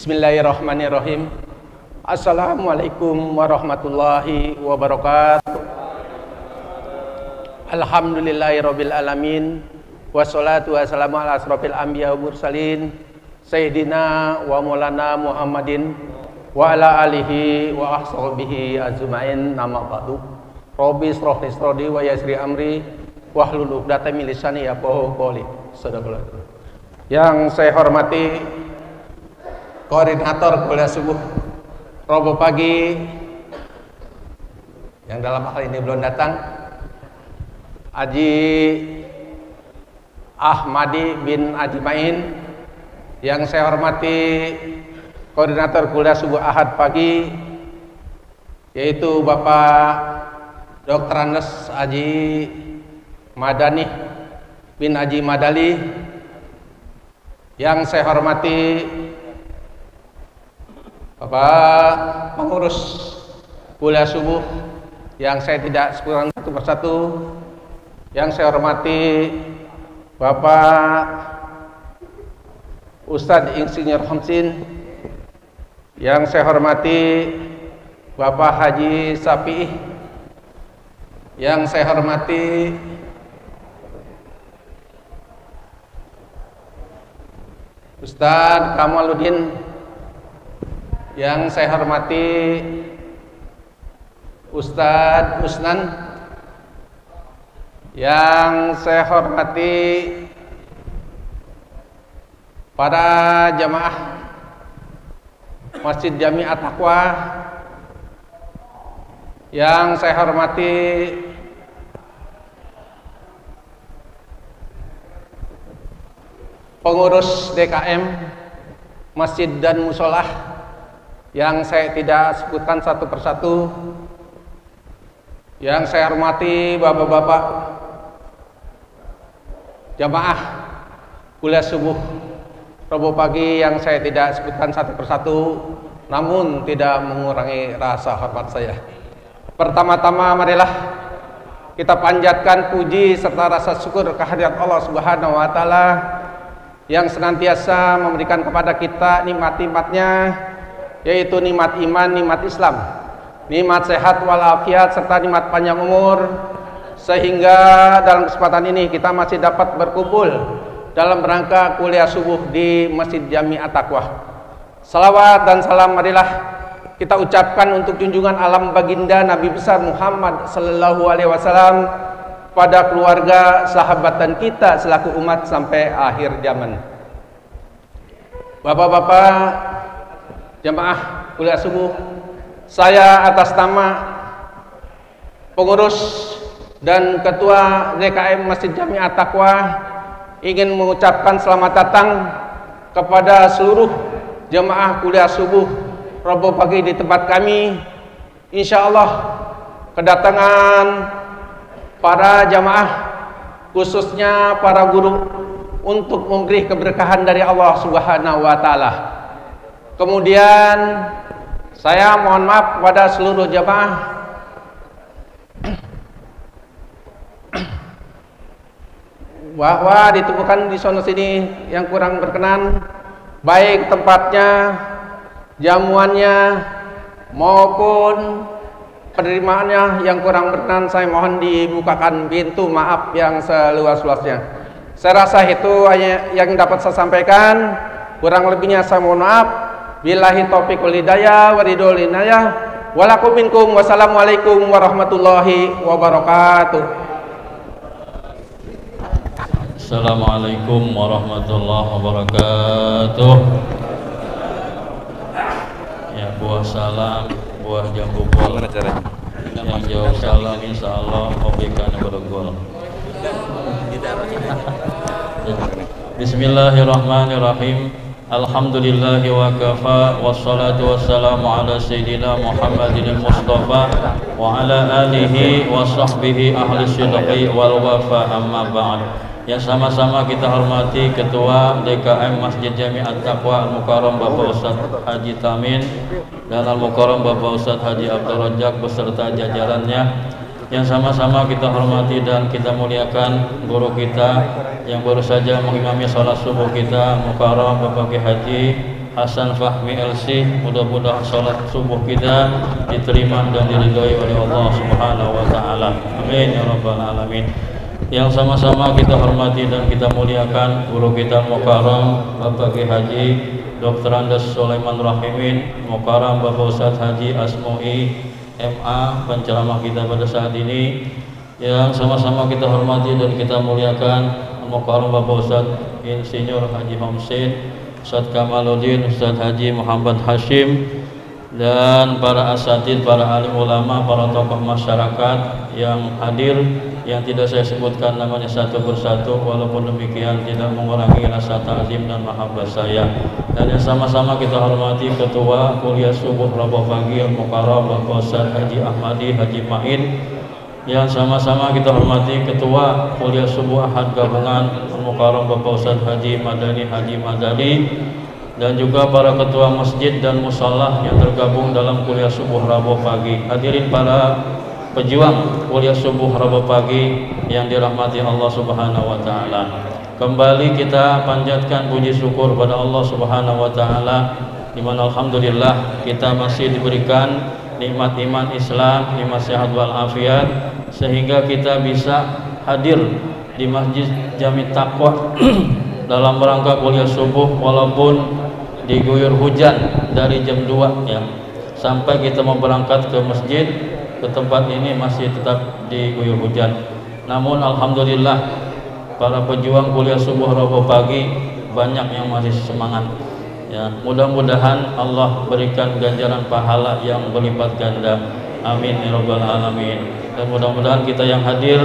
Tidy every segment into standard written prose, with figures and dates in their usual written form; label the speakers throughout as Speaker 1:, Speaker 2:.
Speaker 1: Bismillahirrahmanirrahim. Assalamualaikum warahmatullahi wabarakatuh. Alhamdulillahirabbil alamin. Wassalatu wassalamu ala asrofil anbiya wa mursalin Sayyidina wa maulana Muhammadin wa ala alihi wa ahsabihi ajmain. Nama ba'du. Rabbi shrah li sadri wa yassir amri wahlul 'uqdatam min lisani yafqahu qawli. Sadaqallah. Yang saya hormati koordinator kuliah subuh Rabu pagi yang dalam hal ini belum datang, Haji Ahmadi bin Ajmain. Yang saya hormati koordinator kuliah subuh Ahad pagi, yaitu Bapak Dr. Andes Haji Madani bin Haji Madali. Yang saya hormati Bapak pengurus kuliah subuh yang saya tidak sebutkan satu persatu. Yang saya hormati Bapak Ustadz Insinyur Hamsin. Yang saya hormati Bapak Haji Sapi. Yang saya hormati Ustadz Kamaluddin. Yang saya hormati Ustadz Usnan. Yang saya hormati para jamaah Masjid Jami At-Taqwa. Yang saya hormati pengurus DKM Masjid dan Musolah, yang saya tidak sebutkan satu persatu. Yang saya hormati bapak-bapak jamaah kuliah subuh Rabu pagi yang saya tidak sebutkan satu persatu, namun tidak mengurangi rasa hormat saya. Pertama-tama marilah kita panjatkan puji serta rasa syukur kehadirat Allah Subhanahu wa taala yang senantiasa memberikan kepada kita nikmat-nikmatnya, yaitu nikmat iman, nikmat Islam, nikmat sehat walafiat, serta nikmat panjang umur, sehingga dalam kesempatan ini kita masih dapat berkumpul dalam rangka kuliah subuh di Masjid Jami At-Taqwa. Salawat dan salam marilah kita ucapkan untuk junjungan alam baginda Nabi besar Muhammad sallallahu alaihi wasallam, pada keluarga, sahabat dan kita selaku umat sampai akhir zaman. Bapak-bapak jamaah kuliah subuh, saya atas nama pengurus dan ketua DKM Masjid Jami At-Taqwa ingin mengucapkan selamat datang kepada seluruh jamaah kuliah subuh Rabu pagi di tempat kami. Insya Allah kedatangan para jamaah, khususnya para guru, untuk memberi keberkahan dari Allah Subhanahu wa taala. Kemudian saya mohon maaf kepada seluruh jamaah bahwa ditemukan di sono sini yang kurang berkenan, baik tempatnya, jamuannya maupun penerimaannya yang kurang berkenan. Saya mohon dibukakan pintu maaf yang seluas-luasnya. Saya rasa itu hanya yang dapat saya sampaikan. Kurang lebihnya saya mohon maaf. Billahi taufiq wal hidayah wa ridhol inayah. Walakum minkum. Wassalamualaikum warahmatullahi wabarakatuh.
Speaker 2: Assalamualaikum warahmatullahi wabarakatuh. Ya, buah salam, buah jambu bol. Yang jauh salam insyaallah obikan bergol. Bismillahirrahmanirrahim. Alhamdulillahi wa kafa, wassalatu wassalamu ala sayyidina Muhammadin Mustafa wa ala alihi wa sahbihi ahli sidqi wal wafa, amma ba'd. Yang sama-sama kita hormati Ketua DKM Masjid Jami At-Taqwa Al-Mukarram Bapak Ustadz Haji Tamin dan Al-Mukarram Bapak Ustadz Haji Abdul Rajak beserta jajarannya. Yang sama-sama kita hormati dan kita muliakan guru kita yang baru saja mengimami sholat subuh kita, Mukarram Bapak Ki Haji Hasan Fahmi LC. Mudah-mudahan sholat subuh kita diterima dan diridhoi oleh Allah Subhanahu wa taala. Amin ya rabbal alamin. Yang sama-sama kita hormati dan kita muliakan guru kita Mukarram Bapak Kiai Haji Dr. Andes Sulaiman Rahimin, Mukarram Bapak Ustadz Haji Asmui MA, penceramah kita pada saat ini. Yang sama-sama kita hormati dan kita muliakan Mukarram Bapak Ustadz Insinyur Haji Hamsin, Ustadz Kamaluddin, Ustadz Haji Muhammad Hashim, dan para asatid, para alim ulama, para tokoh masyarakat yang hadir, yang tidak saya sebutkan namanya satu persatu, walaupun demikian tidak mengurangi rasa ta'zim dan mahabbah saya. Dan yang sama-sama kita hormati Ketua Kuliah Subuh Rabu Pagi Al-Mukarram Bapak Ustadz Haji Ahmadi Haji Ma'in, yang sama-sama kita hormati Ketua Kuliah Subuh Ahad Gabungan Al-Mukarram Bapak Ustadz Haji Madani Haji Madani, dan juga para ketua masjid dan musalah yang tergabung dalam Kuliah Subuh Rabu Pagi. Hadirin para pejuang Kuliah Subuh Rabu Pagi yang dirahmati Allah Subhanahu wa taala. Kembali kita panjatkan puji syukur pada Allah Subhanahu wa taala, di mana alhamdulillah kita masih diberikan nikmat iman Islam, nikmat sehat wal afiat, sehingga kita bisa hadir di Masjid Jami Taqwa dalam rangka kuliah subuh, walaupun diguyur hujan dari jam 2 ya, sampai kita mau berangkat ke masjid, ke tempat ini masih tetap diguyur hujan. Namun alhamdulillah para pejuang kuliah subuh Rabu Pagi banyak yang masih semangat. Ya, mudah-mudahan Allah berikan ganjaran pahala yang berlipat ganda. Amin ya rabbal alamin. Dan mudah-mudahan kita yang hadir,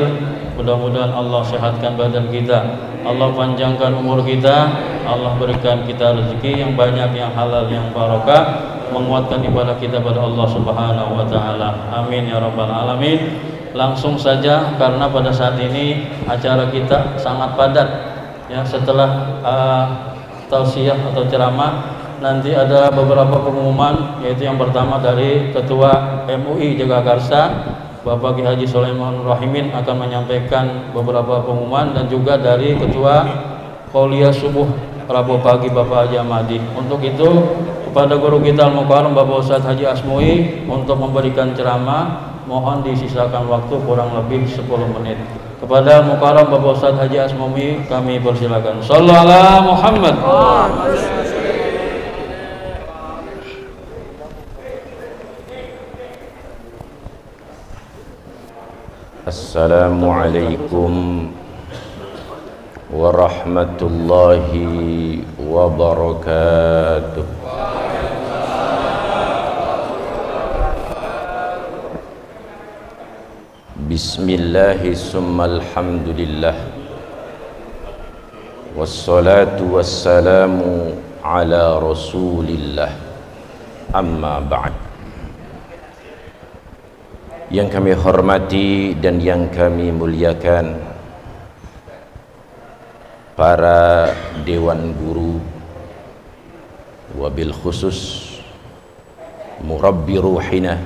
Speaker 2: mudah-mudahan Allah sehatkan badan kita, Allah panjangkan umur kita, Allah berikan kita rezeki yang banyak, yang halal, yang barokah, menguatkan ibadah kita pada Allah Subhanahu wa taala. Amin ya rabbal alamin. Langsung saja, karena pada saat ini acara kita sangat padat. Ya, setelah tausiah atau ceramah, nanti ada beberapa pengumuman, yaitu yang pertama dari Ketua MUI Jagakarsa Bapak Kiai Haji Sulaiman Rahimin akan menyampaikan beberapa pengumuman, dan juga dari Ketua Kuliah Subuh Rabu Pagi Bapak Haji Ahmadi. Untuk itu kepada guru kita Al-Mukarram Bapak Ustadz Haji Asmui untuk memberikan ceramah, mohon disisakan waktu kurang lebih 10 menit. Kepada Al-Mukarram Bapak Ustadz Haji Asmui kami persilakan. Shallallahu ala Muhammad.
Speaker 3: Assalamualaikum warahmatullahi wabarakatuh. Bismillahi summa alhamdulillah, wassalatu wassalamu ala rasulillah, amma ba'd. Yang kami hormati dan yang kami muliakan para dewan guru, wabil khusus murabbi ruhina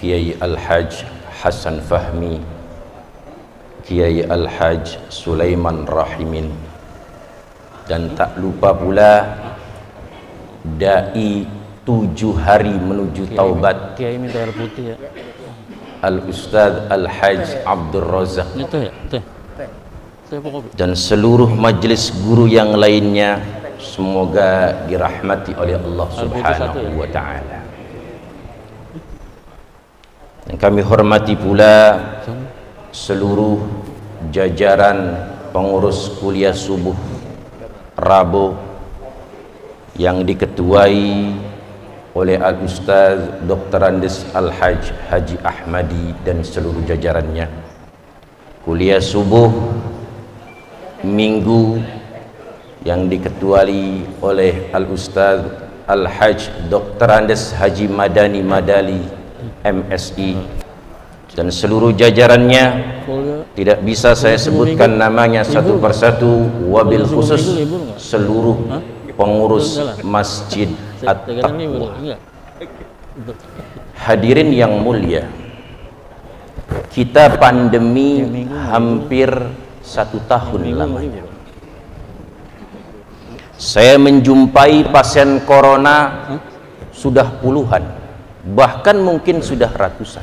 Speaker 3: Kiai Al-Haj Hasan Fahmi, Kiai Al-Haj Sulaiman Rahimin, dan tak lupa pula dai 7 hari menuju taubat
Speaker 2: Kiai minta air putih ya.
Speaker 3: Al-Ustadz Al-Haj Abdul Razak,
Speaker 2: Ya,
Speaker 3: dan seluruh majelis guru yang lainnya, semoga dirahmati oleh Allah Subhanahu wa ta'ala. Dan kami hormati pula seluruh jajaran pengurus kuliah subuh Rabu yang diketuai oleh Al-Ustaz Dr. Andes Al-Haj Haji Ahmadi dan seluruh jajarannya. Kuliah subuh minggu yang diketuai oleh Al-Ustaz Al-Haj Dr. Andes Haji Madani Madali MSI dan seluruh jajarannya. Tidak bisa saya sebutkan namanya satu persatu, wabil khusus seluruh pengurus Masjid At-Taqwa. Hadirin yang mulia, kita pandemi hampir 1 tahun lamanya. Saya menjumpai pasien corona sudah puluhan, bahkan mungkin sudah ratusan.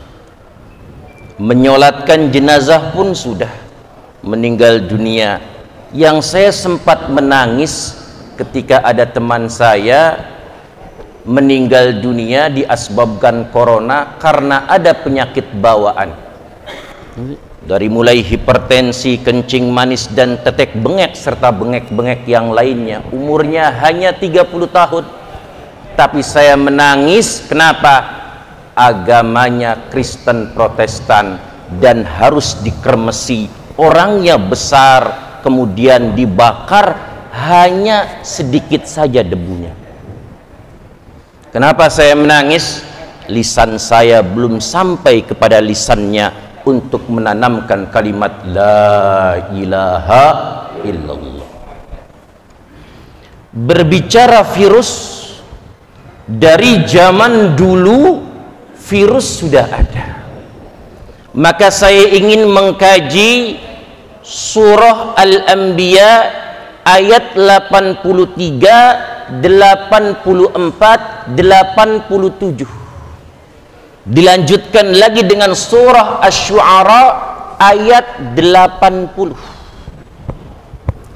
Speaker 3: Menyolatkan jenazah pun sudah meninggal dunia. Yang saya sempat menangis ketika ada teman saya meninggal dunia diasbabkan corona karena ada penyakit bawaan. Dari mulai hipertensi, kencing manis, dan tetek bengek, serta bengek-bengek yang lainnya. Umurnya hanya 30 tahun. Tapi saya menangis, kenapa? Agamanya Kristen Protestan dan harus dikremesi. Orangnya besar, kemudian dibakar, hanya sedikit saja debunya. Kenapa saya menangis? Lisan saya belum sampai kepada lisannya untuk menanamkan kalimat la ilaha illallah. Berbicara virus, dari zaman dulu virus sudah ada. Maka saya ingin mengkaji surah Al-Anbiya ayat 83, 84, 87. Dilanjutkan lagi dengan surah Asy-Syu'ara ayat 80.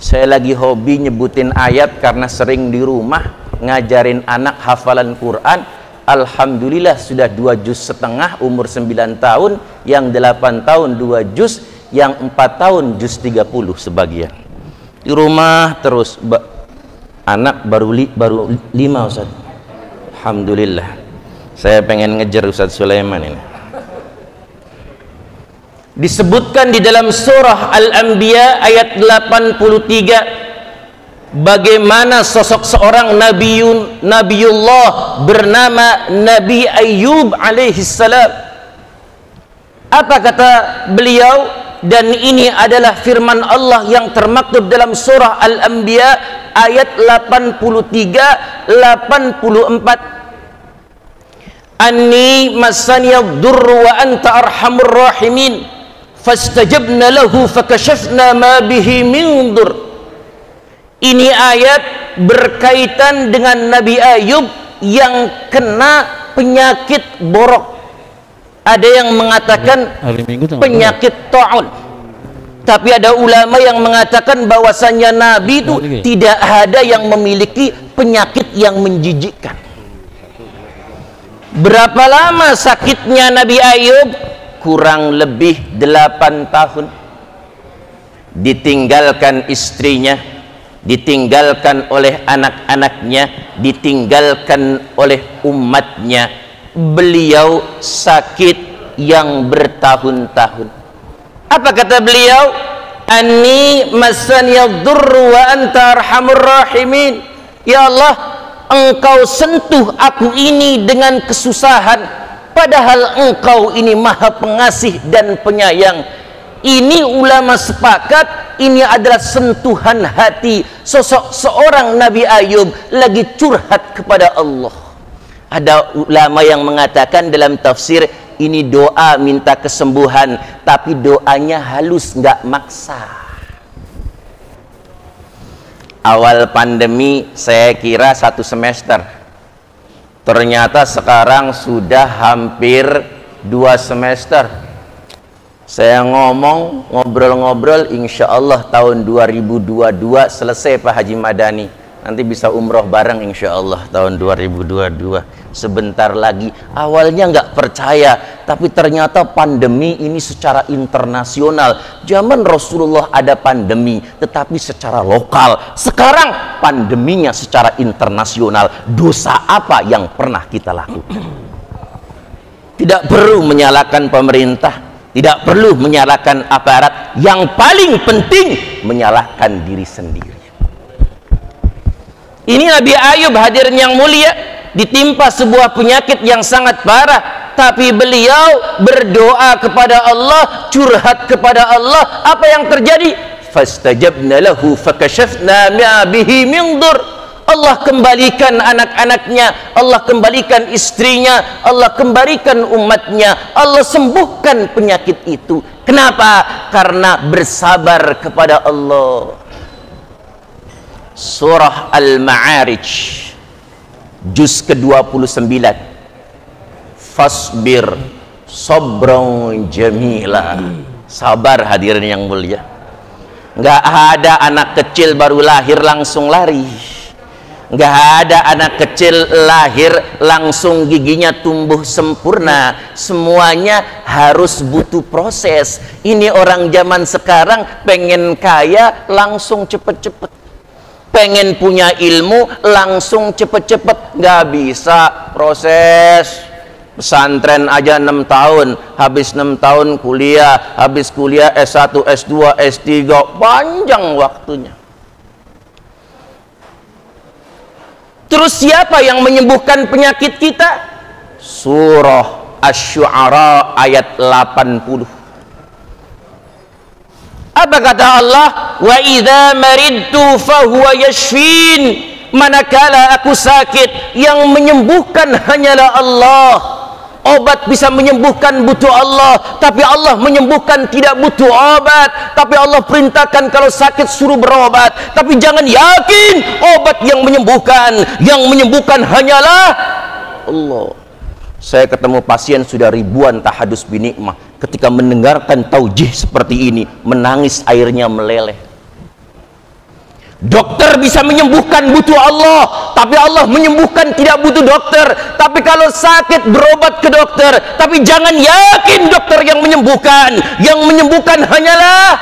Speaker 3: Saya lagi hobi nyebutin ayat karena sering di rumah ngajarin anak hafalan Quran. Alhamdulillah sudah 2 juz setengah umur 9 tahun, yang 8 tahun 2 juz, yang 4 tahun juz 30 sebagian. Di rumah terus anak baru 5 Ustaz. Alhamdulillah. Saya pengen ngejar Ustaz Sulaiman ini. Disebutkan di dalam surah Al-Anbiya ayat 83 bagaimana sosok seorang Nabiullah bernama Nabi Ayyub alaihissalam. Apa kata beliau? Dan ini adalah firman Allah yang termaktub dalam surah Al-Anbiya ayat 83, 84. Anni masaniyad durru wa anta arhamur rahimin fastajabna lahu fakashafna ma bihi min dur. Ini ayat berkaitan dengan Nabi Ayub yang kena penyakit borok. Ada yang mengatakan penyakit ta'un, tapi ada ulama yang mengatakan bahwasannya Nabi itu tidak ada yang memiliki penyakit yang menjijikkan. Berapa lama sakitnya Nabi Ayub? Kurang lebih 8 tahun. Ditinggalkan istrinya, ditinggalkan oleh anak-anaknya, ditinggalkan oleh umatnya. Beliau sakit yang bertahun-tahun. Apa kata beliau? Anni masaniyad durru wa anta arhamur rahimin. Ya Allah, Engkau sentuh aku ini dengan kesusahan, padahal Engkau ini Maha Pengasih dan Penyayang. Ini ulama sepakat, ini adalah sentuhan hati sosok seorang Nabi Ayub lagi curhat kepada Allah. Ada ulama yang mengatakan dalam tafsir, ini doa minta kesembuhan, tapi doanya halus, nggak maksa. Awal pandemi saya kira 1 semester, ternyata sekarang sudah hampir 2 semester. Saya ngobrol-ngobrol, insya Allah tahun 2022 selesai Pak Haji Madani. Nanti bisa umroh bareng insya Allah tahun 2022. Sebentar lagi. Awalnya nggak percaya, tapi ternyata pandemi ini secara internasional. Zaman Rasulullah ada pandemi, tetapi secara lokal. Sekarang pandeminya secara internasional. Dosa apa yang pernah kita lakukan? Tidak perlu menyalahkan pemerintah, tidak perlu menyalahkan aparat. Yang paling penting menyalahkan diri sendiri. Ini Nabi Ayub hadirin yang mulia, ditimpa sebuah penyakit yang sangat parah, tapi beliau berdoa kepada Allah, curhat kepada Allah. Apa yang terjadi? Fastajabna lahu fakashafna ma bihi min dur. Allah kembalikan anak-anaknya, Allah kembalikan istrinya, Allah kembalikan umatnya, Allah sembuhkan penyakit itu. Kenapa? Karena bersabar kepada Allah. surah Al-Ma'arij juz ke-29. Fasbir sabran jamila. Sabar hadirin yang mulia. Nggak ada anak kecil baru lahir langsung lari. Nggak ada anak kecil lahir langsung giginya tumbuh sempurna. Semuanya harus butuh proses. Ini orang zaman sekarang pengen kaya langsung cepet-cepet, pengen punya ilmu langsung cepet-cepet. Nggak bisa proses. Pesantren aja 6 tahun, habis 6 tahun kuliah, habis kuliah S1, S2, S3, panjang waktunya. Terus siapa yang menyembuhkan penyakit kita? Surah Asy-Syu'ara ayat 80. Apa kata Allah? Wa idza maridtu fahuwa yashfin. Manakala aku sakit, yang menyembuhkan hanyalah Allah. Obat bisa menyembuhkan, butuh Allah. Tapi Allah menyembuhkan, tidak butuh obat. Tapi Allah perintahkan kalau sakit suruh berobat. Tapi jangan yakin obat yang menyembuhkan. Yang menyembuhkan hanyalah Allah. Saya ketemu pasien sudah ribuan tahadus binikmah. Ketika mendengarkan taujih seperti ini, menangis airnya meleleh. Dokter bisa menyembuhkan, butuh Allah. Tapi Allah menyembuhkan, tidak butuh dokter. Tapi kalau sakit berobat ke dokter. Tapi jangan yakin dokter yang menyembuhkan. Yang menyembuhkan hanyalah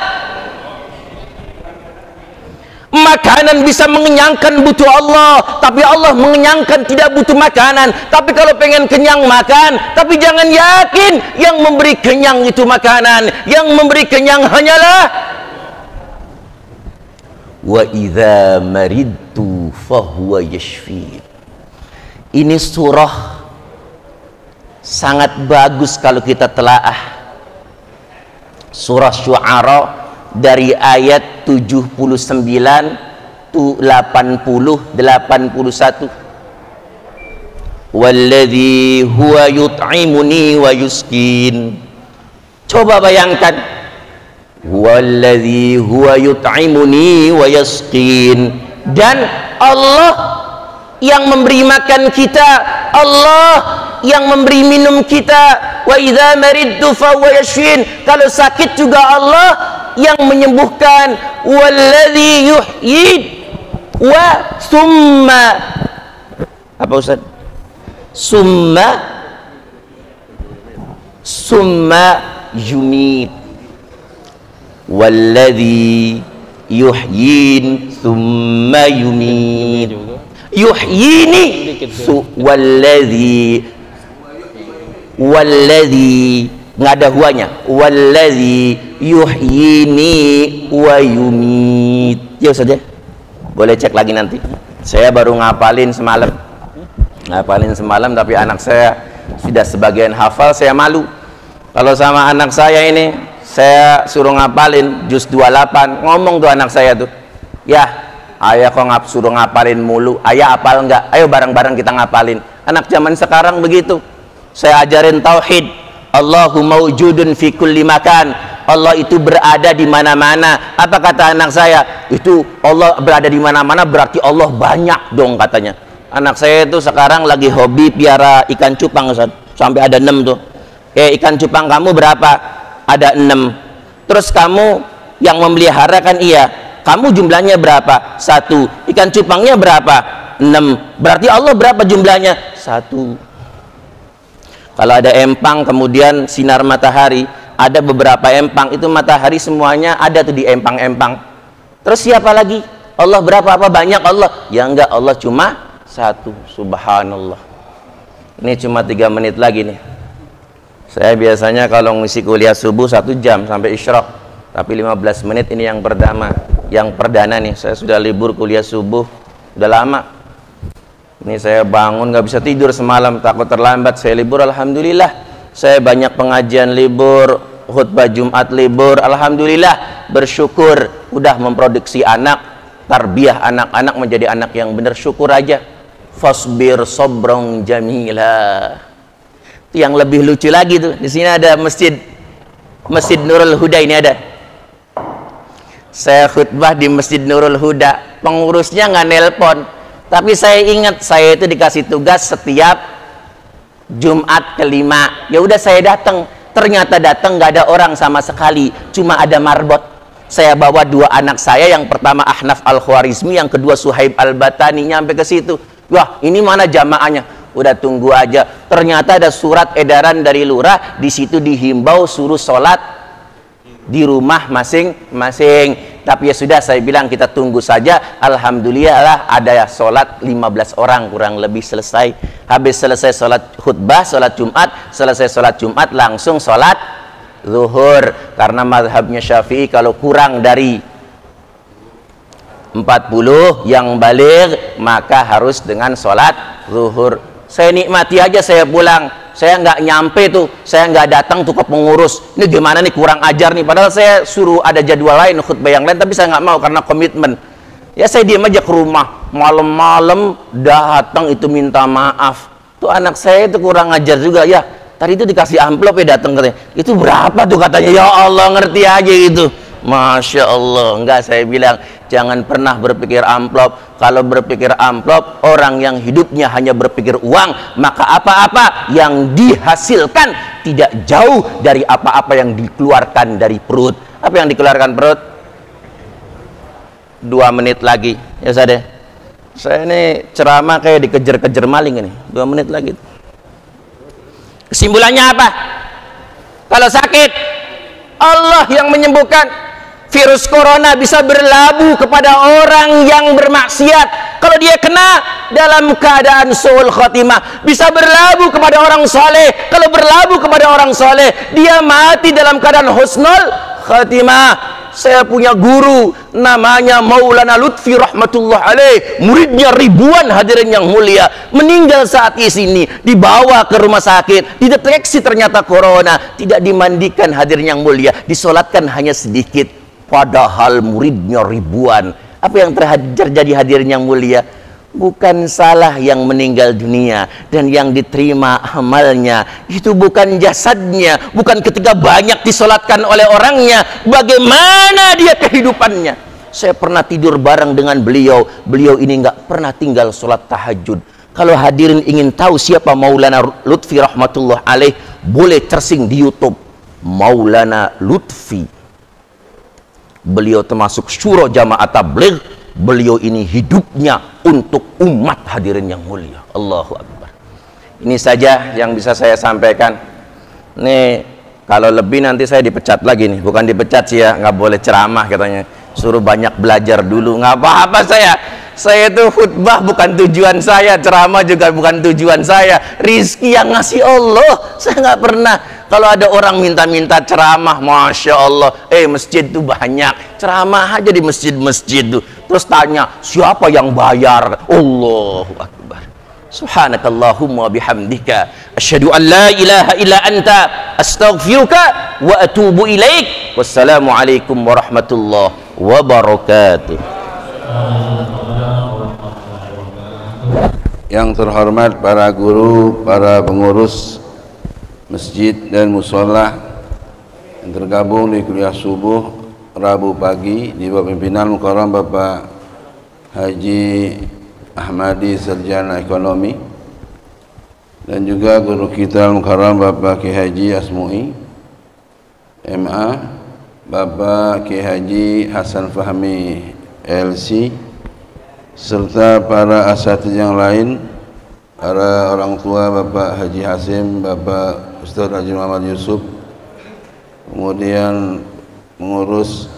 Speaker 3: makanan bisa mengenyangkan, butuh Allah. Tapi Allah mengenyangkan, tidak butuh makanan. Tapi kalau pengen kenyang makan. Tapi jangan yakin yang memberi kenyang itu makanan. Yang memberi kenyang hanyalah wa idza maridtu fahuwa yashfi. Ini surah sangat bagus kalau kita telaah. Surah Syu'ara dari ayat 79 to 80 81. Walladzi huwa yut'imuni wa yuskin. Coba bayangkan, walladzi huwa yut'imuni wa yasqin. Dan Allah yang memberi makan kita, Allah yang memberi minum kita. Wa idza maridtu fa huwa yashfin. Kalau sakit juga Allah yang menyembuhkan. Walladzi yuhyi wa summa, apa Ustaz? Summa yumit. Walladzi yuhyin thumma yumit. Yuhyini walladzi nggak ada huanya. Walladzi yuhyini wa yumit. Ya Ustaz ya, boleh cek lagi nanti. Saya baru ngapalin semalam. Tapi anak saya sudah sebagian hafal. Saya malu kalau sama anak saya ini. Saya suruh ngapalin juz 28, ngomong tuh anak saya tuh, ya ayah kok suruh ngapalin mulu, ayah apal enggak? Ayo bareng-bareng kita ngapalin. Anak zaman sekarang begitu. Saya ajarin tauhid. Allahu mawjudun fi kulli makan. Allah itu berada di mana-mana. Apa kata anak saya? Itu Allah berada di mana-mana berarti Allah banyak dong katanya. Anak saya itu sekarang lagi hobi piara ikan cupang, Ustaz. Sampai ada 6 tuh. Ikan cupang kamu berapa? Ada 6. Terus kamu yang memelihara kan? Iya. Kamu jumlahnya berapa? 1. Ikan cupangnya berapa? 6. Berarti Allah berapa jumlahnya? 1. Kalau ada empang kemudian sinar matahari, ada beberapa empang itu matahari semuanya ada tuh di empang-empang. Terus siapa lagi? Allah berapa? Apa banyak Allah? Ya enggak, Allah cuma 1. Subhanallah. Ini cuma 3 menit lagi nih. Saya biasanya kalau ngisi kuliah subuh 1 jam sampai isyraq, tapi 15 menit ini yang pertama, yang perdana nih. Saya sudah libur kuliah subuh udah lama. Ini saya bangun nggak bisa tidur semalam, takut terlambat. Saya libur, alhamdulillah. Saya banyak pengajian libur, khutbah Jumat libur, alhamdulillah. Bersyukur udah memproduksi anak, tarbiyah anak-anak menjadi anak yang benar. Syukur aja. Fasbir sabrang jamila. Itu yang lebih lucu lagi tuh. Di sini ada masjid Nurul Huda, ini ada. Saya khutbah di Masjid Nurul Huda, pengurusnya nggak nelpon, tapi saya ingat saya itu dikasih tugas setiap Jumat kelima. Ya udah saya datang, ternyata datang nggak ada orang sama sekali, cuma ada marbot. Saya bawa dua anak saya, yang pertama Ahnaf Al-Khwarizmi, yang kedua Suhaib Al-Batani. Nyampe ke situ, wah ini mana jamaahnya? Udah tunggu aja. Ternyata ada surat edaran dari lurah, di situ dihimbau suruh sholat di rumah masing-masing. Tapi ya sudah, saya bilang kita tunggu saja. Alhamdulillah ada sholat 15 orang kurang lebih selesai. Habis selesai sholat khutbah, sholat Jumat, selesai sholat Jumat langsung sholat zuhur. Karena mazhabnya Syafi'i kalau kurang dari 40 yang baligh maka harus dengan sholat zuhur. Saya nikmati aja, saya pulang, saya nggak nyampe tuh, saya nggak datang tuh ke pengurus. Ini gimana nih, kurang ajar nih, padahal saya suruh ada jadwal lain, khutbah yang lain, tapi saya nggak mau karena komitmen. Ya saya diam aja ke rumah, malam-malam datang itu minta maaf. Tuh anak saya itu kurang ajar juga ya. Tadi itu dikasih amplop ya, datang katanya, itu berapa tuh katanya, ya Allah ngerti aja itu. Masya Allah. Enggak, saya bilang jangan pernah berpikir amplop. Kalau berpikir amplop, orang yang hidupnya hanya berpikir uang, maka apa-apa yang dihasilkan tidak jauh dari apa-apa yang dikeluarkan dari perut. Apa yang dikeluarkan perut? 2 menit lagi ya saya. Saya ini ceramah kayak dikejar-kejar maling ini. 2 menit lagi. Kesimpulannya apa? Kalau sakit, Allah yang menyembuhkan. Virus corona bisa berlabuh kepada orang yang bermaksiat. Kalau dia kena dalam keadaan suul khotimah, bisa berlabuh kepada orang soleh. Kalau berlabuh kepada orang soleh, dia mati dalam keadaan husnul khotimah. Saya punya guru namanya Maulana Lutfi rahmatullah alaih, muridnya ribuan hadirin yang mulia, meninggal saat di sini, dibawa ke rumah sakit, dideteksi ternyata corona, tidak dimandikan hadirin yang mulia, disolatkan hanya sedikit, padahal muridnya ribuan. Apa yang terjadi hadirin yang mulia? Bukan salah yang meninggal dunia dan yang diterima amalnya, itu bukan jasadnya, bukan ketika banyak disolatkan oleh orangnya, bagaimana dia kehidupannya. Saya pernah tidur bareng dengan beliau. Beliau ini nggak pernah tinggal sholat tahajud. Kalau hadirin ingin tahu siapa Maulana Lutfi rahmatullah alaih, boleh searching di YouTube Maulana Lutfi. Beliau termasuk syuro jamaah tabligh. Beliau ini hidupnya untuk umat hadirin yang mulia. Allahu Akbar. Ini saja yang bisa saya sampaikan. Nih kalau lebih nanti saya dipecat lagi nih. Bukan dipecat sih ya, nggak boleh ceramah katanya. Suruh banyak belajar dulu. Nggak apa-apa saya. Saya itu khutbah bukan tujuan saya, ceramah juga bukan tujuan saya. Rizki yang ngasih Allah. Saya nggak pernah. Kalau ada orang minta-minta ceramah, Masya Allah, masjid tuh banyak, ceramah aja di masjid-masjid tuh. Terus tanya, siapa yang bayar? Allahu Akbar. Subhanakallahumma bihamdika, asyhadu an la ilaha illa anta, astaghfiruka wa atubu ilaik. Wassalamualaikum warahmatullahi wabarakatuh.
Speaker 4: Yang terhormat para guru, para pengurus masjid dan musola yang tergabung di kuliah subuh Rabu pagi di bawah pimpinan Mukarram Bapak Haji Ahmadi Sarjana Ekonomi, dan juga guru kita Mukarram Bapak Ki Haji Asmui MA, Bapak Ki Haji Hasan Fahmi LC, serta para asatidz yang lain, para orang tua Bapak Haji Hasim, Bapak Ustaz Haji Muhammad Yusuf, kemudian mengurus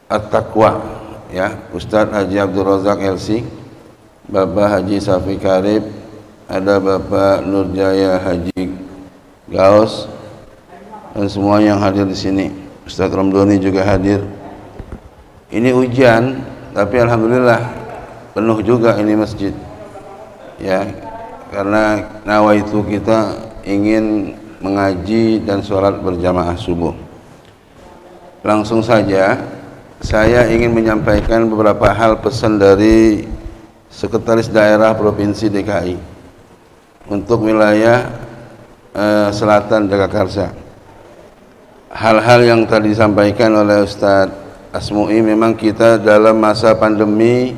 Speaker 4: At-Taqwa ya, Ustaz Haji Abdul Razak LC, Bapak Haji Safi Karib, ada Bapak Nurjaya Haji Gaus, dan semua yang hadir di sini. Ustaz Ramdhani juga hadir. Ini hujan, tapi alhamdulillah penuh juga ini masjid ya, karena nawaitu kita ingin mengaji dan sholat berjamaah subuh. Langsung saja saya ingin menyampaikan beberapa hal pesan dari Sekretaris Daerah Provinsi DKI untuk wilayah Selatan Jagakarsa. hal-hal yang tadi disampaikan oleh Ustadz Asmu'i, memang kita dalam masa pandemi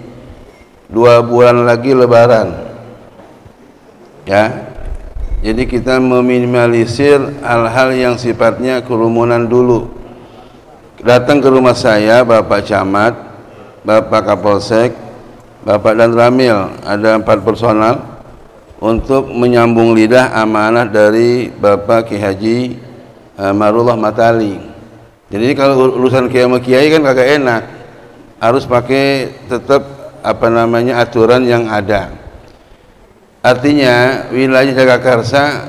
Speaker 4: 2 bulan lagi Lebaran, ya. Jadi kita meminimalisir hal-hal yang sifatnya kerumunan dulu. Datang ke rumah saya Bapak Camat, Bapak Kapolsek, Bapak dan Ramil, ada 4 personal untuk menyambung lidah amanah dari Bapak Ki Haji Marullah Matali. Jadi kalau urusan kiai kan kagak enak, harus pakai tetap aturan yang ada. Artinya wilayah Jagakarsa,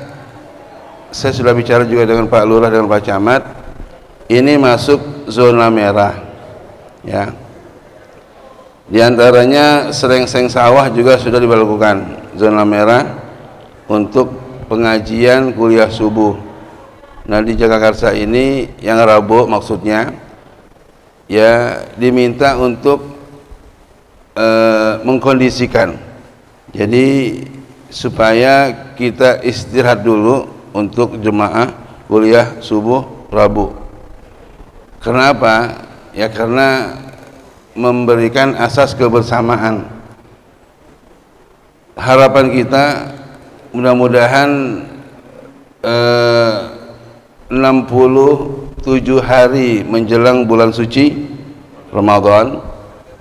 Speaker 4: saya sudah bicara juga dengan Pak Lurah dan Pak Camat, ini masuk zona merah, ya. Di antaranya Serengseng Sawah juga sudah diberlakukan zona merah untuk pengajian kuliah subuh. Nah, di Jagakarsa ini yang Rabu maksudnya, ya, diminta untuk mengkondisikan. Jadi supaya kita istirahat dulu untuk jemaah kuliah subuh Rabu. Kenapa? Ya karena memberikan asas kebersamaan. Harapan kita mudah-mudahan 67 hari menjelang bulan suci Ramadan,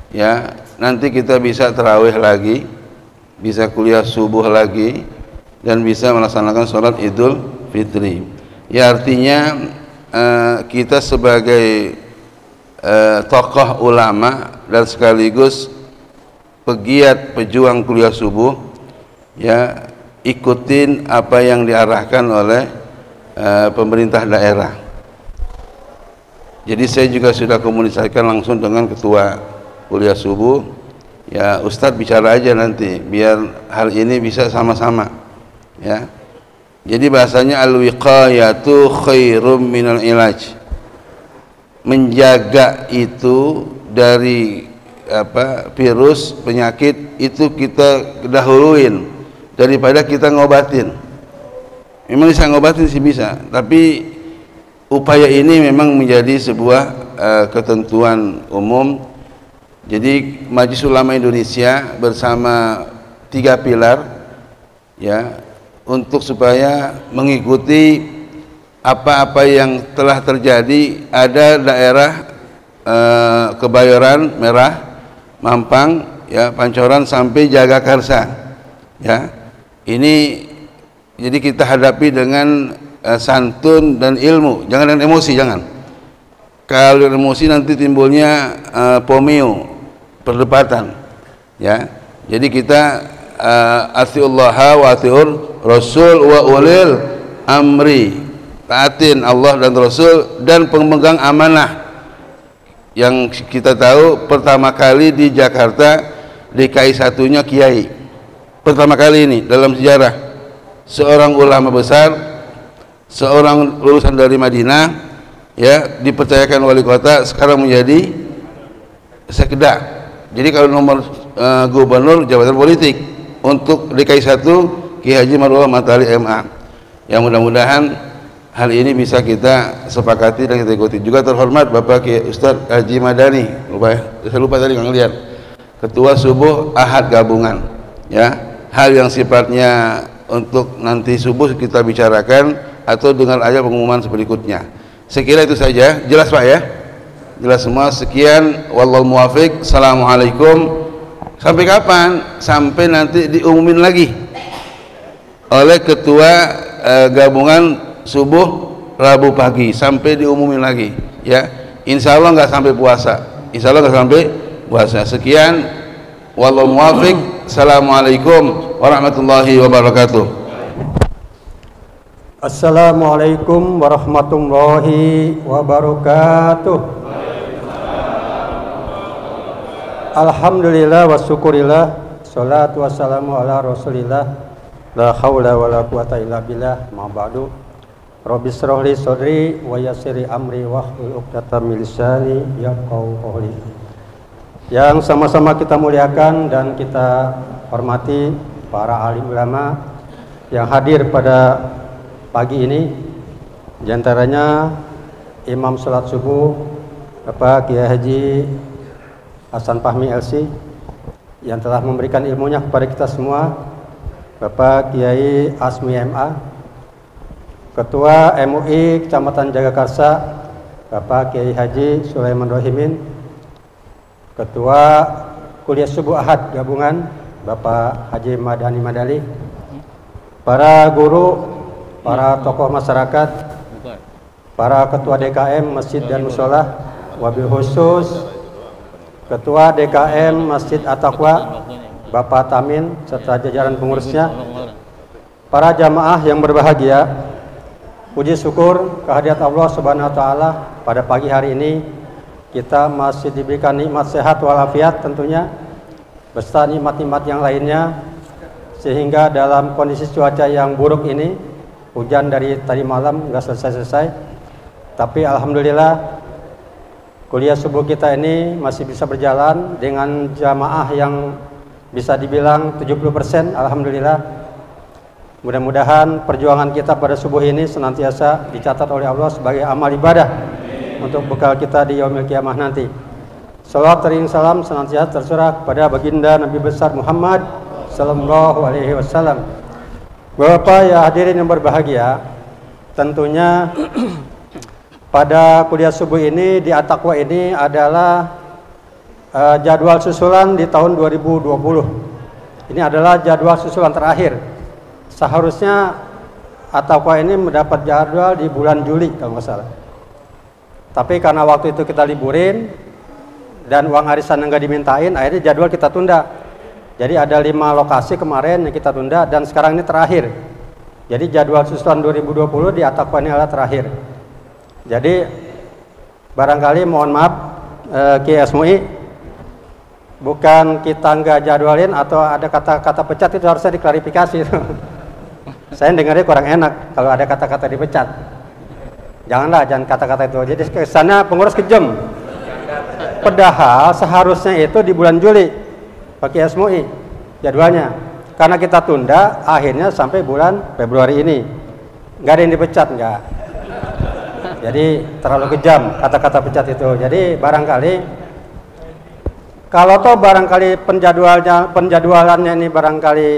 Speaker 4: ya, nanti kita bisa tarawih lagi, bisa kuliah subuh lagi, dan bisa melaksanakan sholat Idul Fitri. Ya, artinya kita sebagai tokoh ulama dan sekaligus pegiat pejuang kuliah subuh, ya, ikutin apa yang diarahkan oleh pemerintah daerah. Jadi saya juga sudah komunikasikan langsung dengan ketua kuliah subuh, ya, Ustadz bicara aja nanti biar hal ini bisa sama-sama, ya. Jadi bahasanya al-wiqayatu khairum minal ilaj. Menjaga itu dari virus penyakit itu kita dahuluin daripada kita ngobatin. Memang bisa ngobatin sih bisa, tapi upaya ini memang menjadi sebuah ketentuan umum. Jadi Majelis Ulama Indonesia bersama 3 pilar, ya, untuk supaya mengikuti apa-apa yang telah terjadi. Ada daerah Kebayoran Merah, Mampang, ya, Pancoran sampai Jagakarsa, ya. Ini jadi kita hadapi dengan santun dan ilmu, jangan dengan emosi, jangan. Kalau emosi nanti timbulnya pomeo, perdebatan, ya. Jadi kita atiullaha wa atiur rasul wa ulil amri, taatin Allah dan Rasul dan pemegang amanah. Yang kita tahu pertama kali di Jakarta DKI 1-nya Kiai, pertama kali ini dalam sejarah, seorang ulama besar, seorang lulusan dari Madinah, ya, dipercayakan wali kota, sekarang menjadi sekda. Jadi kalau nomor gubernur jabatan politik untuk DKI 1 Ki Haji Marullah Matali MA. Yang mudah-mudahan hal ini bisa kita sepakati dan kita ikuti. Juga terhormat Bapak Ki Ustadz Haji Madani, saya lupa tadi nggak ngeliat, Ketua Subuh Ahad Gabungan, ya. Hal yang sifatnya untuk nanti subuh kita bicarakan atau dengan aja pengumuman berikutnya. Saya kira itu saja. Jelas Pak ya? Jelas semua. Sekian, wallahu muwafiq. Assalamualaikum. Sampai kapan? Sampai nanti diumumin lagi oleh ketua gabungan subuh Rabu pagi, sampai diumumin lagi, ya. Insya Allah nggak sampai puasa. Insya Allah nggak sampai puasa. Sekian, wallahu muwafiq. Assalamualaikum warahmatullahi wabarakatuh.
Speaker 5: Assalamualaikum warahmatullahi wabarakatuh. Alhamdulillah wa syukurillah, salatu wassalamu ala rasulillah, la hawla wa la quwata illa billah, ma ba'du. Rabbi shrah li sadri wa yassir li amri wahlul 'uqdatam min lisani yafqahu qawli. Yang sama-sama kita muliakan dan kita hormati para alim ulama yang hadir pada pagi ini, di antaranya Imam Salat Subuh Bapak Kiai Haji Hasan Fahmi LC yang telah memberikan ilmunya kepada kita semua, Bapak Kiai Asmi MA, Ketua MUI Kecamatan Jagakarsa Bapak Kiai Haji Sulaiman Rohimin, Ketua Kuliah Subuh Ahad Gabungan Bapak Haji Madani Madali, para guru, para tokoh masyarakat, para ketua DKM Masjid dan Mushola, wabil khusus Ketua DKM Masjid At-Taqwa Bapak Tamin serta jajaran pengurusnya, para jamaah yang berbahagia, puji syukur kehadirat Allah Subhanahu wa taala pada pagi hari ini kita masih diberikan nikmat sehat walafiat tentunya beserta nikmat-nikmat yang lainnya, sehingga dalam kondisi cuaca yang buruk ini, hujan dari tadi malam nggak selesai-selesai, tapi alhamdulillah kuliah subuh kita ini masih bisa berjalan dengan jamaah yang bisa dibilang 70%, alhamdulillah. Mudah-mudahan perjuangan kita pada subuh ini senantiasa dicatat oleh Allah sebagai amal ibadah untuk bekal kita di yaumil kiamah nanti. Salawat dan salam senantiasa tercurah kepada baginda Nabi besar Muhammad sallallahu alaihi wasallam. Bapak ya hadirin yang berbahagia, tentunya pada kuliah subuh ini di At-Taqwa ini adalah jadwal susulan di tahun 2020. Ini adalah jadwal susulan terakhir. Seharusnya At-Taqwa ini mendapat jadwal di bulan Juli kalau nggak salah. Tapi karena waktu itu kita liburin dan uang arisan yang nggak dimintain, akhirnya jadwal kita tunda. Jadi ada 5 lokasi kemarin yang kita tunda dan sekarang ini terakhir. Jadi jadwal susulan 2020 di At-Taqwa ini adalah terakhir. Jadi barangkali mohon maaf Kiai Asmi, bukan kita nggak jadwalin atau ada kata-kata pecat, itu harusnya diklarifikasi. Saya dengarnya kurang enak kalau ada kata-kata dipecat. Janganlah, jangan kata-kata itu. Jadi kesannya pengurus kejam. Padahal seharusnya itu di bulan Juli Pak Kiai Asmi jadwalnya. Karena kita tunda akhirnya sampai bulan Februari ini. Nggak ada yang dipecat, nggak. Jadi terlalu kejam kata-kata pecat itu. Jadi barangkali kalau toh barangkali penjadwalannya ini barangkali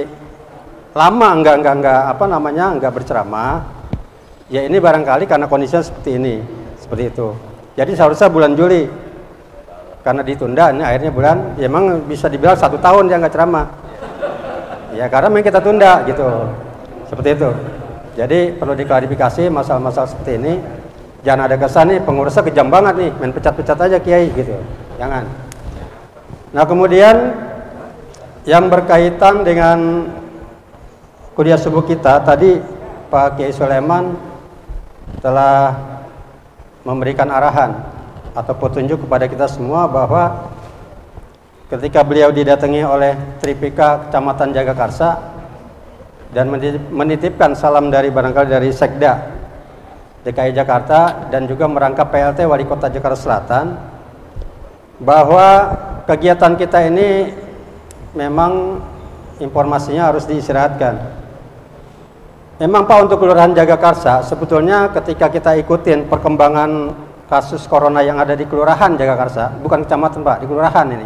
Speaker 5: lama enggak berceramah, ya ini barangkali karena kondisinya seperti ini, seperti itu. Jadi seharusnya bulan Juli, karena ditunda ini akhirnya bulan, ya emang bisa dibilang 1 tahun dia nggak ceramah. Ya karena memang kita tunda gitu, seperti itu. Jadi perlu diklarifikasi masalah-masalah seperti ini. Jangan ada kesan nih pengurusnya kejam banget nih, main pecat-pecat aja Kiai gitu. Jangan. Nah kemudian yang berkaitan dengan kuliah subuh kita tadi, Pak Kiai Sulaiman telah memberikan arahan atau petunjuk kepada kita semua bahwa ketika beliau didatangi oleh Tripika Kecamatan Jagakarsa dan menitipkan salam dari barangkali dari Sekda DKI Jakarta dan juga merangkap PLT Wali Kota Jakarta Selatan, bahwa kegiatan kita ini memang informasinya harus diistirahatkan. Memang Pak, untuk Kelurahan Jagakarsa sebetulnya ketika kita ikutin perkembangan kasus corona yang ada di Kelurahan Jagakarsa, bukan kecamatan Pak, di Kelurahan ini,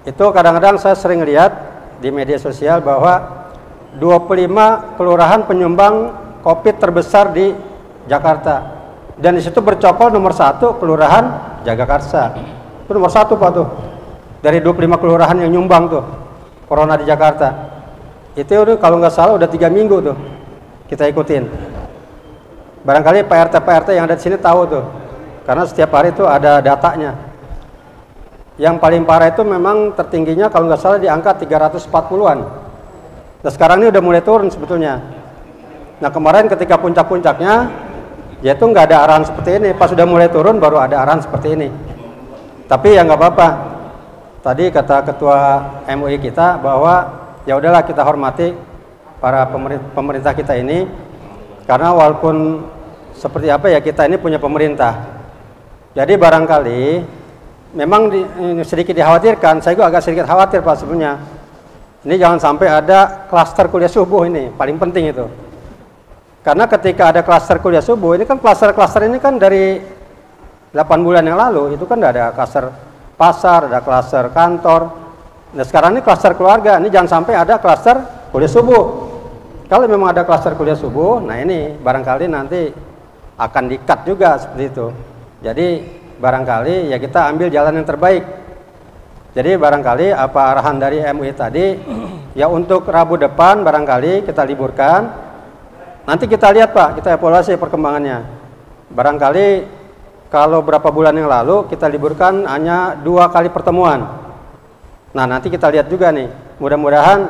Speaker 5: itu kadang-kadang saya sering lihat di media sosial bahwa 25 kelurahan penyumbang COVID terbesar di Jakarta, dan di situ bercokol nomor 1 Kelurahan Jagakarsa. Itu nomor 1 Pak tuh. Dari 25 kelurahan yang nyumbang tuh corona di Jakarta. Itu kalau nggak salah udah 3 minggu tuh kita ikutin. Barangkali PRT yang ada di sini tahu tuh, karena setiap hari itu ada datanya. Yang paling parah itu memang tertingginya kalau nggak salah di angka 340-an. Nah sekarang ini udah mulai turun sebetulnya. Nah kemarin ketika puncak-puncaknya, yaitu nggak ada arahan seperti ini. Pas sudah mulai turun baru ada arahan seperti ini. Tapi ya nggak apa-apa. Tadi kata ketua MUI kita bahwa ya udahlah kita hormati para pemerintah kita ini, karena walaupun seperti apa ya kita ini punya pemerintah. Jadi barangkali memang sedikit dikhawatirkan. Saya juga agak sedikit khawatir Pak sebenarnya. Ini jangan sampai ada klaster kuliah subuh ini, paling penting itu. Karena ketika ada klaster kuliah subuh, ini kan klaster-klaster ini kan dari 8 bulan yang lalu, itu kan ada klaster pasar, ada klaster kantor. Nah sekarang ini klaster keluarga, ini jangan sampai ada klaster kuliah subuh. Kalau memang ada klaster kuliah subuh, nah ini barangkali nanti akan di-cut juga seperti itu. Jadi barangkali ya kita ambil jalan yang terbaik. Jadi barangkali apa arahan dari MUI tadi, ya untuk Rabu depan barangkali kita liburkan. Nanti kita lihat Pak, kita evaluasi perkembangannya. Barangkali kalau berapa bulan yang lalu kita liburkan hanya 2 kali pertemuan. Nah nanti kita lihat juga nih, mudah-mudahan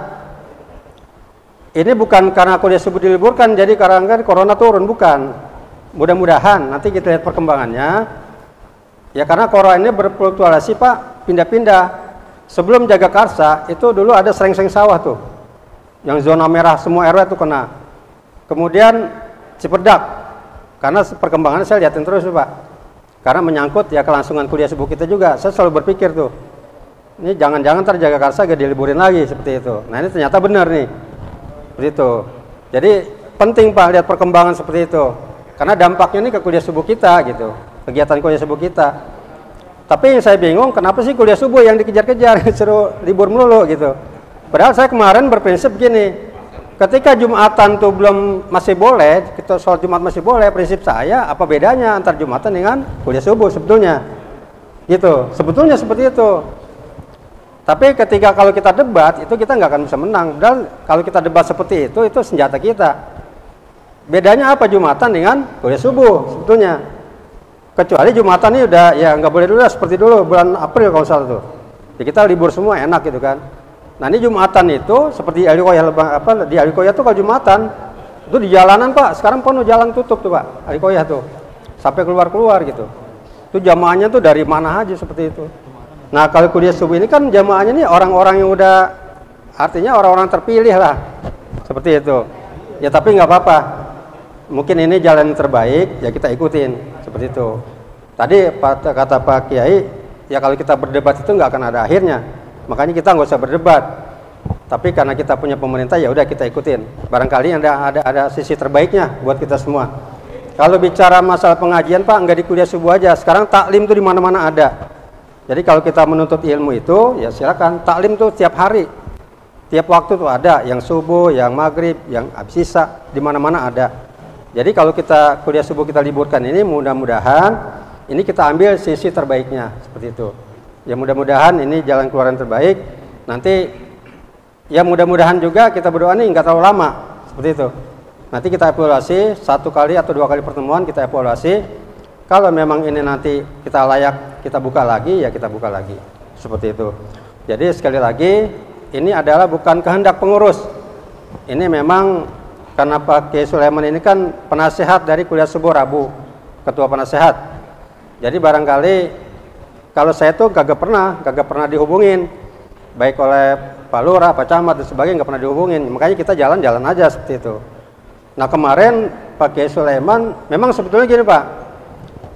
Speaker 5: ini bukan karena kuliah subuh diliburkan, jadi karena corona turun, bukan. Mudah-mudahan nanti kita lihat perkembangannya. Ya karena corona ini berfluktuasi Pak, pindah-pindah. Sebelum Jagakarsa itu dulu ada Srengseng Sawah tuh, yang zona merah semua RW itu kena. Kemudian Cipedak, karena perkembangannya saya lihatin terus Pak. Karena menyangkut ya kelangsungan kuliah subuh kita juga. Saya selalu berpikir tuh, ini jangan-jangan ntar Jagakarsa gak diliburin lagi seperti itu. Nah ini ternyata benar nih, seperti itu. Jadi penting Pak lihat perkembangan seperti itu. Karena dampaknya ini ke kuliah subuh kita gitu, kegiatan kuliah subuh kita. Tapi yang saya bingung, kenapa sih kuliah subuh yang dikejar-kejar, suruh libur melulu gitu. Padahal saya kemarin berprinsip gini, ketika Jumatan tuh masih boleh, kita sholat Jumat masih boleh, prinsip saya apa bedanya antar Jumatan dengan kuliah subuh sebetulnya, gitu. Sebetulnya seperti itu. Tapi ketika kalau kita debat itu kita nggak akan bisa menang. Dan kalau kita debat seperti itu senjata kita. Bedanya apa Jumatan dengan kuliah subuh sebetulnya? Kecuali Jumatan ini udah ya nggak boleh dulu lah, seperti dulu bulan April kalau salah tuh. Ya kita libur semua enak gitu kan. Nah ini Jumatan itu seperti di Alikoya tuh kalau Jumatan itu di jalanan Pak, sekarang penuh jalan tutup tuh Pak, Alikoya tuh sampai keluar gitu. Itu jamaahnya tuh dari mana aja seperti itu. Nah kalau kuliah subuh ini kan jamaahnya nih orang-orang yang udah, artinya orang-orang terpilih lah, seperti itu. Ya tapi nggak apa-apa, mungkin ini jalan yang terbaik, ya kita ikutin seperti itu. Tadi kata Pak Kiai, ya kalau kita berdebat itu nggak akan ada akhirnya. Makanya kita nggak usah berdebat. Tapi karena kita punya pemerintah ya udah kita ikutin. Barangkali ada sisi terbaiknya buat kita semua. Kalau bicara masalah pengajian Pak, nggak di kuliah subuh aja. Sekarang taklim tuh di mana-mana ada. Jadi kalau kita menuntut ilmu itu ya silakan. Taklim tuh tiap hari, tiap waktu tuh ada. Yang subuh, yang maghrib, yang habis isya, di mana-mana ada. Jadi kalau kita kuliah subuh kita liburkan ini, mudah-mudahan ini kita ambil sisi terbaiknya seperti itu. Ya mudah-mudahan ini jalan keluar yang terbaik. Nanti ya mudah-mudahan juga kita berdoa nih nggak terlalu lama seperti itu. Nanti kita evaluasi 1 kali atau 2 kali pertemuan, kita evaluasi. Kalau memang ini nanti kita layak kita buka lagi, ya kita buka lagi seperti itu. Jadi sekali lagi ini adalah bukan kehendak pengurus. Ini memang karena Pak Kiai Sulaiman ini kan penasehat dari kuliah subuh Rabu, ketua penasehat. Jadi barangkali kalau saya tuh kagak pernah dihubungin, baik oleh Pak Lurah, Pak Camat dan sebagainya, nggak pernah dihubungin. Makanya kita jalan-jalan aja seperti itu. Nah kemarin Pak Kiai Sulaiman, memang sebetulnya gini Pak,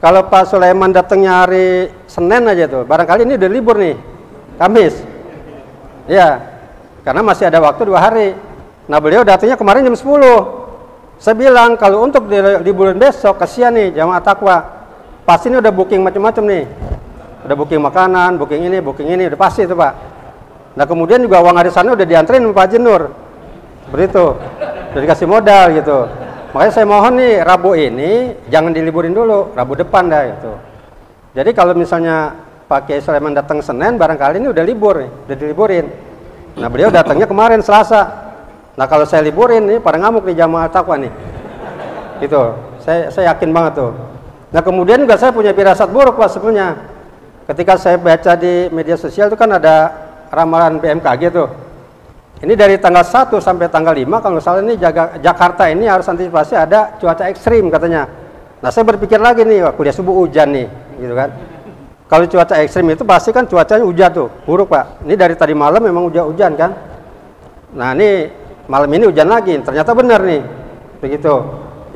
Speaker 5: kalau Pak Sulaiman datangnya hari Senin aja tuh, barangkali ini udah libur nih, Kamis. Ya, karena masih ada waktu 2 hari. Nah beliau datangnya kemarin jam 10. Saya bilang kalau untuk liburan besok, kasihan nih jamaah takwa, pasti ini udah booking macam-macam nih. Udah booking makanan, booking ini, udah pasti itu Pak. Nah kemudian juga uang hari sana udah dianterin Pak Haji Nur, seperti itu, udah dikasih modal gitu. Makanya saya mohon nih Rabu ini jangan diliburin dulu, Rabu depan dah gitu. Jadi kalau misalnya Pak Kiai Sulaiman datang Senin, barangkali ini udah libur nih, udah diliburin. Nah beliau datangnya kemarin Selasa. Nah kalau saya liburin nih pada ngamuk nih jamaah takwa nih, gitu. Saya yakin banget tuh. Nah kemudian juga saya punya firasat buruk Pak sebenarnya. Ketika saya baca di media sosial itu kan ada ramalan BMKG tuh. Ini dari tanggal 1 sampai tanggal 5 kalau nggak salah ini Jakarta ini harus antisipasi ada cuaca ekstrim katanya. Nah saya berpikir lagi nih, wah, kuliah subuh hujan nih, gitu kan. Kalau cuaca ekstrim itu pasti kan cuacanya hujan tuh, buruk Pak. Ini dari tadi malam memang hujan kan. Nah ini malam ini hujan lagi, ternyata benar nih, begitu.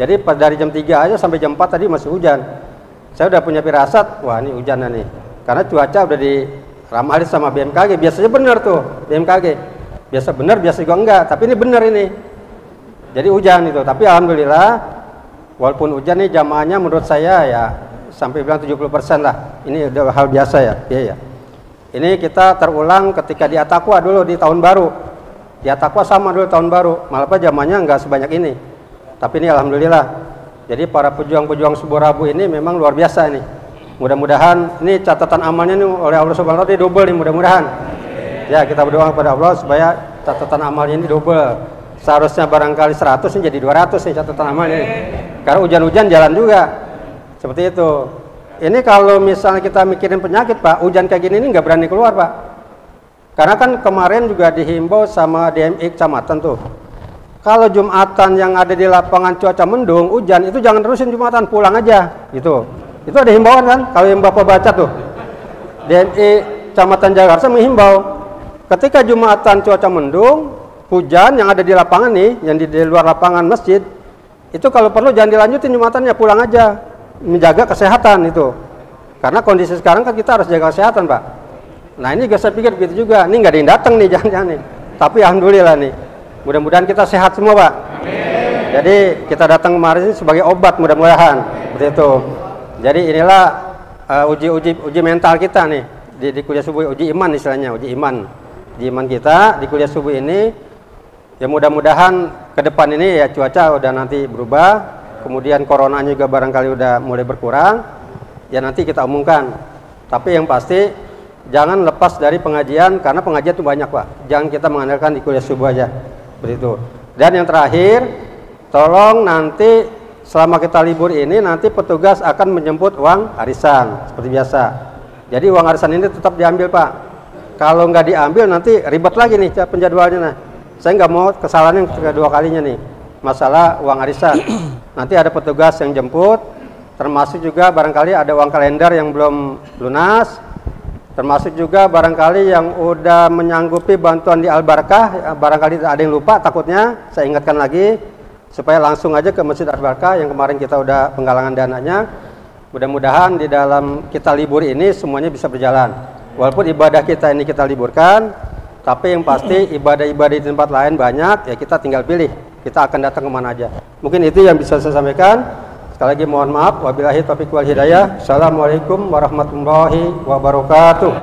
Speaker 5: Jadi dari jam 3 aja sampai jam 4 tadi masih hujan. Saya udah punya firasat, wah ini hujan nih. Karena cuaca udah diramalin sama BMKG, biasanya benar tuh BMKG. Biasa benar, biasa juga enggak, tapi ini benar ini. Jadi hujan itu, tapi alhamdulillah walaupun hujan nih jamaahnya menurut saya ya sampai bilang 70% lah. Ini udah hal biasa ya. Iya ya. Ini kita terulang ketika di Atakwa dulu di tahun baru. Di Atakwa sama dulu tahun baru. Malah jamaahnya nggak sebanyak ini. Tapi ini alhamdulillah. Jadi para pejuang-pejuang Subuh Rabu ini memang luar biasa nih. Mudah-mudahan ini catatan amalnya nih oleh Allah Subhanahu wa taala double nih mudah-mudahan. Ya, kita berdoa kepada Allah supaya catatan amalnya ini double. Seharusnya barangkali 100 ini jadi 200 nih catatan amalnya ini. Karena hujan-hujan jalan juga. Seperti itu. Ini kalau misalnya kita mikirin penyakit, Pak, hujan kayak gini ini nggak berani keluar, Pak. Karena kan kemarin juga dihimbau sama DMI kecamatan tuh. Kalau Jumatan yang ada di lapangan cuaca mendung, hujan, itu jangan terusin Jumatan, pulang aja, gitu. Itu ada himbauan kan, kalau yang Bapak baca tuh. DMI Kecamatan Jakarta menghimbau, ketika Jumatan cuaca mendung, hujan yang ada di lapangan nih, yang di luar lapangan masjid, itu kalau perlu jangan dilanjutin Jumatannya, pulang aja, menjaga kesehatan itu. Karena kondisi sekarang kan kita harus jaga kesehatan, Pak. Nah ini juga saya pikir begitu juga, ini nggak ada yang datang nih, jangan-jangan nih. Tapi alhamdulillah nih, mudah-mudahan kita sehat semua, Pak. Jadi kita datang kemarin ini sebagai obat, mudah-mudahan seperti itu. Jadi inilah uji mental kita nih di kuliah subuh, uji iman istilahnya, uji iman kita di kuliah subuh ini. Ya mudah-mudahan ke depan ini ya cuaca udah nanti berubah, kemudian coronanya juga barangkali udah mulai berkurang, ya nanti kita umumkan. Tapi yang pasti jangan lepas dari pengajian, karena pengajian itu banyak, Pak. Jangan kita mengandalkan di kuliah subuh aja, begitu. Dan yang terakhir, tolong nanti selama kita libur ini nanti petugas akan menjemput uang arisan seperti biasa. Jadi uang arisan ini tetap diambil, Pak. Kalau nggak diambil nanti ribet lagi nih penjadwalannya. Nah, saya nggak mau kesalahan yang kedua kalinya nih, masalah uang arisan. Nanti ada petugas yang jemput, termasuk juga barangkali ada uang kalender yang belum lunas, termasuk juga barangkali yang udah menyanggupi bantuan di Al-Barakah, barangkali ada yang lupa, takutnya saya ingatkan lagi, supaya langsung aja ke Masjid Al-Barakah yang kemarin kita udah penggalangan dananya. Mudah-mudahan di dalam kita libur ini semuanya bisa berjalan. Walaupun ibadah kita ini kita liburkan, tapi yang pasti ibadah-ibadah di tempat lain banyak, ya kita tinggal pilih. Kita akan datang kemana aja. Mungkin itu yang bisa saya sampaikan. Sekali lagi mohon maaf. Wabillahi taufiq wal hidayah. Assalamualaikum warahmatullahi wabarakatuh.